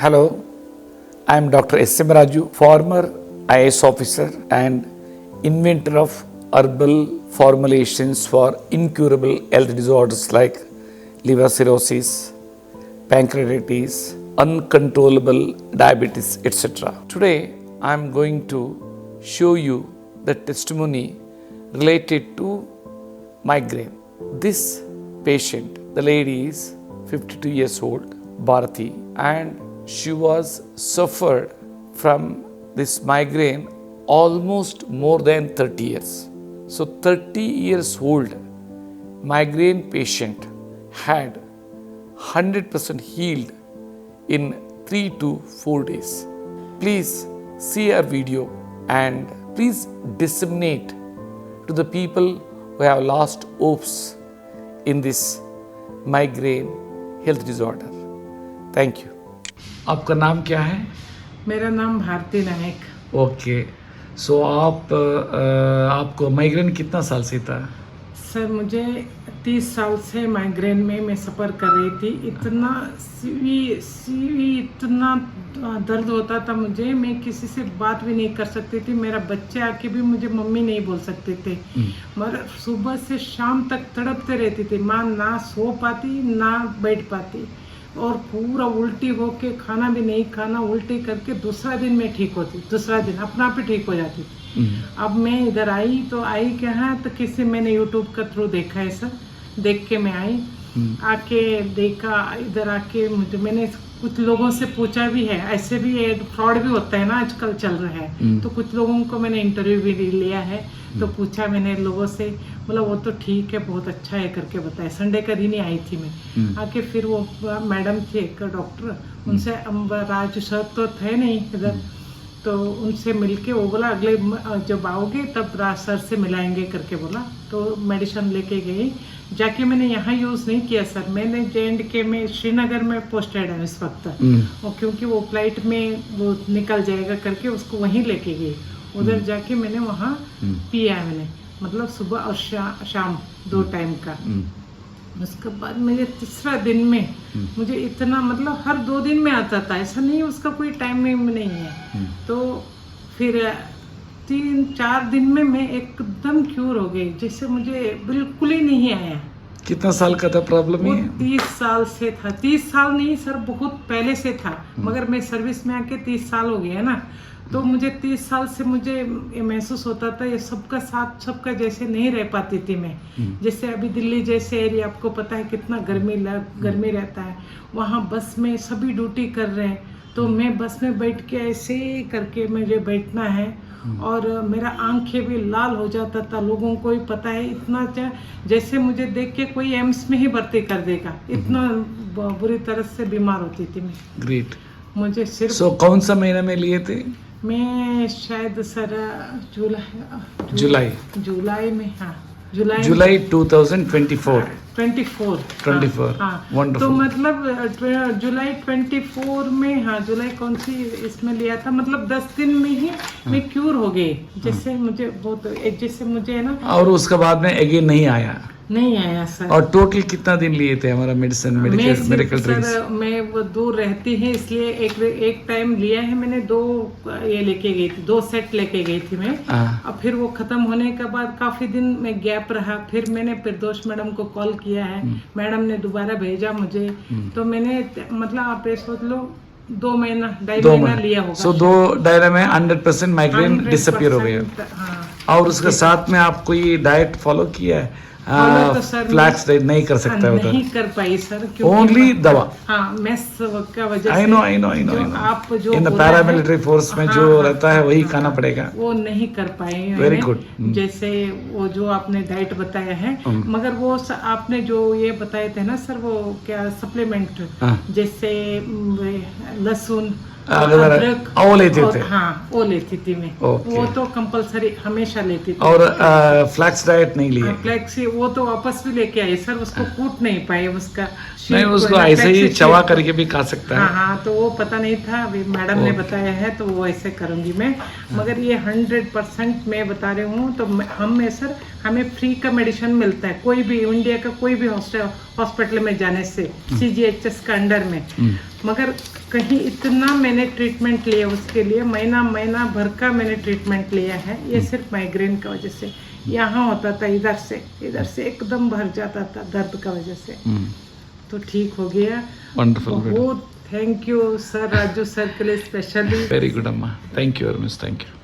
Hello, I am Dr. S.M. Raju, former IAS officer and inventor of herbal formulations for incurable health disorders like liver cirrhosis, pancreatitis, uncontrollable diabetes, etc. Today, I am going to show you the testimony related to migraine. This patient, the lady is 52 years old, Bharati, and she was suffered from this migraine almost more than 30 years. So 30 years old migraine patient had 100% healed in 3 to 4 days. Please see our video and please disseminate to the people who have lost hopes in this migraine health disorder. Thank you. आपका नाम क्या है? मेरा नाम भारती नायक। Okay, सो आपको migraine कितना साल से था? सर मुझे 30 साल से माइग्रेन में मैं सफ़र कर रही थी। इतना सीवी इतना दर्द होता था मुझे, मैं किसी से बात भी नहीं कर सकती थी। मेरा बच्चे आके भी मुझे मम्मी नहीं बोल सकते थे। मगर सुबह से शाम तक तड़पते रहती थी। माँ ना सो पाती ना बैठ पाती और पूरा उल्टी होके खाना भी नहीं खाना, उल्टी करके दूसरा दिन मैं ठीक होती, दूसरा दिन अपना आप ही ठीक हो जाती। अब मैं इधर आई तो आई क्या तो किसी मैंने यूट्यूब का थ्रू देखा है सर, देख के मैं आई, आके देखा, इधर आके मुझे मैंने कुछ लोगों से पूछा भी है, ऐसे भी फ्रॉड भी होता है ना आजकल चल रहा है, तो कुछ लोगों को मैंने इंटरव्यू भी लिया है, तो पूछा मैंने लोगों से, बोला वो तो ठीक है बहुत अच्छा है करके बताया। संडे का दिन ही आई थी मैं, आके फिर वो मैडम थे एक डॉक्टर, उनसे राजू सर तो थे नहीं इधर, तो उनसे मिलके वो बोला अगले जब आओगे तब राज सर से मिलाएंगे करके बोला, तो मेडिसिन लेके गई। जाके मैंने यहाँ यूज़ नहीं किया सर, मैंने J&K में श्रीनगर में पोस्टेड है इस वक्त, और क्योंकि वो फ्लाइट में वो निकल जाएगा करके उसको वहीं लेके गई। उधर जाके मैंने वहाँ पिया, मैंने मतलब सुबह और शाम 2 टाइम का। उसके बाद मेरे तीसरा दिन में मुझे इतना मतलब हर 2 दिन में आता था, ऐसा नहीं उसका कोई टाइम नहीं है। तो फिर 3-4 दिन में मैं एकदम क्यूर हो गई, जिससे मुझे बिल्कुल ही नहीं आया। कितना साल का था प्रॉब्लम? वो 30 साल से था। 30 साल नहीं सर, बहुत पहले से था, मगर मैं सर्विस में आके 30 साल हो गया ना, तो मुझे 30 साल से मुझे ये महसूस होता था ये सबका साथ सबका जैसे नहीं रह पाती थी मैं। जैसे अभी दिल्ली जैसे एरिया आपको पता है कितना गर्मी रहता है, वहाँ बस में सभी ड्यूटी कर रहे हैं, तो मैं बस में बैठ के ऐसे ही करके मुझे बैठना है और मेरा आंखें भी लाल हो जाता था। लोगों को ही पता है इतना जैसे मुझे देख के कोई एम्स में ही भर्ती कर देगा, इतना बुरी तरह से बीमार होती थी मैं। ग्रेट। मुझे सिर्फ कौन सा महीना में लिए थे? मैं शायद सर जुलाई में, हाँ जुलाई 2024। 24 हाँ, तो मतलब जुलाई 24 में, हाँ जुलाई कौन सी इसमें लिया था, मतलब 10 दिन में ही मैं क्यूर हो गई, जिससे मुझे बहुत, जैसे मुझे ना, और उसके बाद में अगेन नहीं आया सर। और टोटल कितना दिन लिए थे हमारा मेडिकल ड्रिंक्स? मैं वो दूर रहती है इसलिए एक टाइम लिया है मैंने, 2 ये लेके गई थी, 2 सेट लेके गई थी मैं। अब फिर वो खत्म होने के बाद काफी दिन में गैप रहा, फिर मैंने प्रदोष मैडम को कॉल किया है, मैडम ने दोबारा भेजा मुझे, तो मैंने मतलब आप ये सोच लो 2 महीना 2.5 महीना लिया होगा। सो 2.5 में 100% माइग्रेन डिसअपियर हो गया। और उसके साथ में आप कोई डाइट फॉलो किया है? तो सर फ्लैक्स डाइट नहीं कर सकता होता, नहीं कर पाई सर, ओनली दवा। हाँ मेस का वजह से आई नो आप जो इन द पैरामिलिट्री फोर्स में जो रहता है वही खाना पड़ेगा, वो नहीं कर पाए। Very good. जैसे वो जो आपने डाइट बताया है, मगर वो आपने जो ये बताए थे ना सर, वो क्या सप्लीमेंट, जैसे लहसुन अदरक वो लेते थे, हाँ वो लेती थी मैं, वो तो कंपलसरी हमेशा लेती थी। और फ्लैक्स डाइट नहीं लिए? फ्लैक्स वो तो वापस भी लेके आए सर, उसको कूट नहीं पाए, उसका नहीं, उसको ऐसे ही चवा करके भी खा सकता है। हाँ, तो वो पता नहीं था, अभी मैडम ने बताया है तो वो ऐसे करूंगी मैं। मगर ये 100% मैं बता रही हूँ, तो हम सर हमें फ्री का मेडिसिन मिलता है, कोई भी इंडिया का कोई भी हॉस्पिटल में जाने से, CGHS का अंडर में। मगर कहीं इतना मैंने ट्रीटमेंट लिया उसके लिए, महीना भर का मैंने ट्रीटमेंट लिया है। ये सिर्फ माइग्रेन की वजह से यहाँ होता था, इधर से एकदम भर जाता था दर्द का वजह से, तो ठीक हो गया। वंडरफुल, बहुत thank you sir, Raju sir के लिए स्पेशली। वेरी गुड अम्मा, thank you very much, thank you.